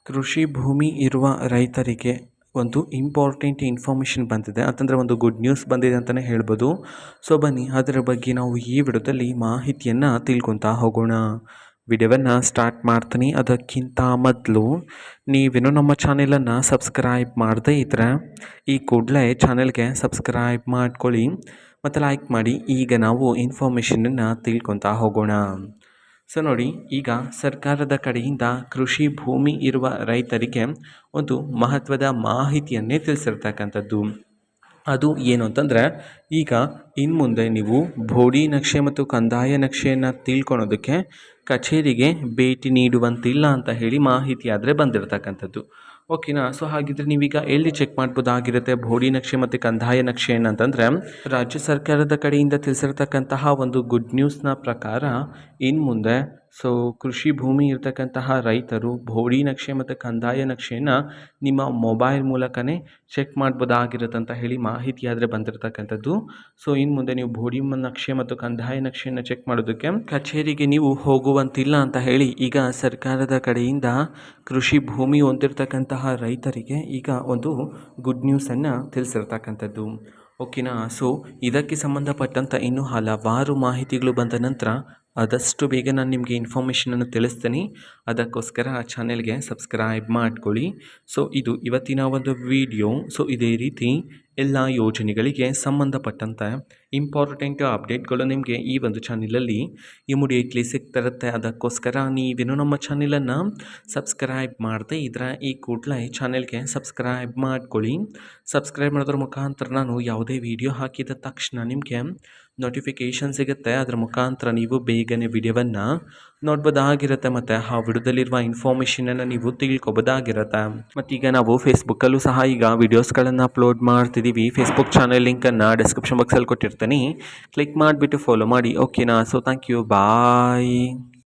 ಕೃಷಿ ಭೂಮಿ ಇರುವ ರೈತರಿಗೆ ಒಂದು ಇಂಪಾರ್ಟೆಂಟ್ ಇನ್ಫಾರ್ಮೇಷನ್ ಬಂದಿದೆ, ಅಂತಂದರೆ ಒಂದು ಗುಡ್ ನ್ಯೂಸ್ ಬಂದಿದೆ ಅಂತಲೇ ಹೇಳ್ಬೋದು. ಸೊ ಬನ್ನಿ ಅದರ ಬಗ್ಗೆ ನಾವು ಈ ವಿಡಿಯೋದಲ್ಲಿ ಮಾಹಿತಿಯನ್ನು ತಿಳ್ಕೊತಾ ಹೋಗೋಣ. ವಿಡಿಯೋವನ್ನು ಸ್ಟಾರ್ಟ್ ಮಾಡ್ತೀನಿ. ಅದಕ್ಕಿಂತ ಮೊದಲು ನೀವೇನೋ ನಮ್ಮ ಚಾನೆಲನ್ನು ಸಬ್ಸ್ಕ್ರೈಬ್ ಮಾಡದೇ ಇದ್ದರೆ ಈ ಕೂಡಲೇ ಚಾನೆಲ್ಗೆ ಸಬ್ಸ್ಕ್ರೈಬ್ ಮಾಡ್ಕೊಳ್ಳಿ ಮತ್ತು ಲೈಕ್ ಮಾಡಿ. ಈಗ ನಾವು ಇನ್ಫಾರ್ಮೇಷನನ್ನು ತಿಳ್ಕೊತಾ ಹೋಗೋಣ. ಸೊ ನೋಡಿ, ಈಗ ಸರ್ಕಾರದ ಕಡೆಯಿಂದ ಕೃಷಿ ಭೂಮಿ ಇರುವ ರೈತರಿಗೆ ಒಂದು ಮಹತ್ವದ ಮಾಹಿತಿಯನ್ನೇ ತಿಳಿಸಿರ್ತಕ್ಕಂಥದ್ದು. ಅದು ಏನು ಅಂತಂದರೆ, ಈಗ ಇನ್ನು ಮುಂದೆ ನೀವು ಬೋಡಿ ನಕ್ಷೆ ಮತ್ತು ಕಂದಾಯ ನಕ್ಷೆಯನ್ನು ತಿಳ್ಕೊಳೋದಕ್ಕೆ ಕಚೇರಿಗೆ ಭೇಟಿ ನೀಡುವಂತಿಲ್ಲ ಅಂತ ಹೇಳಿ ಮಾಹಿತಿ ಆದರೆ ಬಂದಿರತಕ್ಕಂಥದ್ದು. ಓಕೆನಾ? ಸೊ ಹಾಗಿದ್ರೆ ನೀವೀಗ ಎಲ್ಲಿ ಚೆಕ್ ಮಾಡ್ಬೋದಾಗಿರುತ್ತೆ ಬೋಡಿ ನಕ್ಷೆ ಮತ್ತು ಕಂದಾಯ ನಕ್ಷೆ ಏನಂತಂದರೆ, ರಾಜ್ಯ ಸರ್ಕಾರದ ಕಡೆಯಿಂದ ತಿಳಿಸಿರ್ತಕ್ಕಂತಹ ಒಂದು ಗುಡ್ ನ್ಯೂಸ್ನ ಪ್ರಕಾರ ಇನ್ನು ಮುಂದೆ ಕೃಷಿ ಭೂಮಿ ಇರ್ತಕ್ಕಂತಹ ರೈತರು ಬೋಡಿ ನಕ್ಷೆ ಮತ್ತು ಕಂದಾಯ ನಕ್ಷೆಯನ್ನು ನಿಮ್ಮ ಮೊಬೈಲ್ ಮೂಲಕನೇ ಚೆಕ್ ಮಾಡ್ಬೋದಾಗಿರುತ್ತೆ ಅಂತ ಹೇಳಿ ಮಾಹಿತಿ ಆದರೆ ಬಂದಿರತಕ್ಕಂಥದ್ದು. ಸೊ ಇನ್ನು ಮುಂದೆ ನೀವು ಬೋಡಿ ನಕ್ಷೆ ಮತ್ತು ಕಂದಾಯ ನಕ್ಷೆಯನ್ನು ಚೆಕ್ ಮಾಡೋದಕ್ಕೆ ಕಚೇರಿಗೆ ನೀವು ಹೋಗುವಂತಿಲ್ಲ ಅಂತ ಹೇಳಿ ಈಗ ಸರ್ಕಾರದ ಕಡೆಯಿಂದ ಕೃಷಿ ಭೂಮಿ ಹೊಂದಿರತಕ್ಕಂತಹ ರೈತರಿಗೆ ಈಗ ಒಂದು ಗುಡ್ ನ್ಯೂಸನ್ನು ತಿಳಿಸಿರ್ತಕ್ಕಂಥದ್ದು. ಓಕೆನಾ? ಸೊ ಇದಕ್ಕೆ ಸಂಬಂಧಪಟ್ಟಂಥ ಇನ್ನೂ ಹಲವಾರು ಮಾಹಿತಿಗಳು ಬಂದ ನಂತರ ಆದಷ್ಟು ಬೇಗ ನಾನು ನಿಮಗೆ ಇನ್ಫಾರ್ಮೇಷನನ್ನು ತಿಳಿಸ್ತೀನಿ. ಅದಕ್ಕೋಸ್ಕರ ಆ ಚಾನೆಲ್ಗೆ ಸಬ್ಸ್ಕ್ರೈಬ್ ಮಾಡ್ಕೊಳ್ಳಿ. ಸೊ ಇದು ಇವತ್ತಿನ ಒಂದು ವಿಡಿಯೋ. ಸೊ ಇದೇ ರೀತಿ ಎಲ್ಲ ಯೋಜನೆಗಳಿಗೆ ಸಂಬಂಧಪಟ್ಟಂತೆ ಇಂಪಾರ್ಟೆಂಟ್ ಅಪ್ಡೇಟ್ಗಳು ನಿಮಗೆ ಈ ಒಂದು ಚಾನಲಲ್ಲಿ ಇಮಿಡಿಯೇಟ್ಲಿ ಸಿಗ್ತಿರುತ್ತೆ. ಅದಕ್ಕೋಸ್ಕರ ನೀವೇನು ನಮ್ಮ ಚಾನಲನ್ನು ಸಬ್ಸ್ಕ್ರೈಬ್ ಮಾಡದೇ ಇದ್ದರೆ ಈ ಕೂಡಲೇ ಚಾನೆಲ್ಗೆ ಸಬ್ಸ್ಕ್ರೈಬ್ ಮಾಡ್ಕೊಳ್ಳಿ. ಸಬ್ಸ್ಕ್ರೈಬ್ ಮಾಡೋದ್ರ ಮುಖಾಂತರ ನಾನು ಯಾವುದೇ ವಿಡಿಯೋ ಹಾಕಿದ ತಕ್ಷಣ ನಿಮಗೆ ನೋಟಿಫಿಕೇಷನ್ ಸಿಗುತ್ತೆ. ಅದರ ಮುಖಾಂತರ ನೀವು ಬೇಗನೆ ವಿಡಿಯೋವನ್ನು ನೋಡ್ಬೋದಾಗಿರುತ್ತೆ ಮತ್ತು ಆ ವಿಡಿಯೋದಲ್ಲಿರುವ ಇನ್ಫಾರ್ಮೇಷನನ್ನು ನೀವು ತಿಳ್ಕೊಬೋದಾಗಿರುತ್ತೆ. ಮತ್ತೀಗ ನಾವು ಫೇಸ್ಬುಕ್ಕಲ್ಲೂ ಸಹ ಈಗ ವಿಡಿಯೋಸ್ಗಳನ್ನು ಅಪ್ಲೋಡ್ ಮಾಡ್ತಿದ್ದೀವಿ. ಫೇಸ್ಬುಕ್ ಚಾನಲ್ ಲಿಂಕನ್ನು ಡಿಸ್ಕ್ರಿಪ್ಷನ್ ಬಾಕ್ಸಲ್ಲಿ ಕೊಟ್ಟಿರ್ತೀನಿ, ಕ್ಲಿಕ್ ಮಾಡಿಬಿಟ್ಟು ಫಾಲೋ ಮಾಡಿ. ಓಕೆನಾ? So thank you, bye.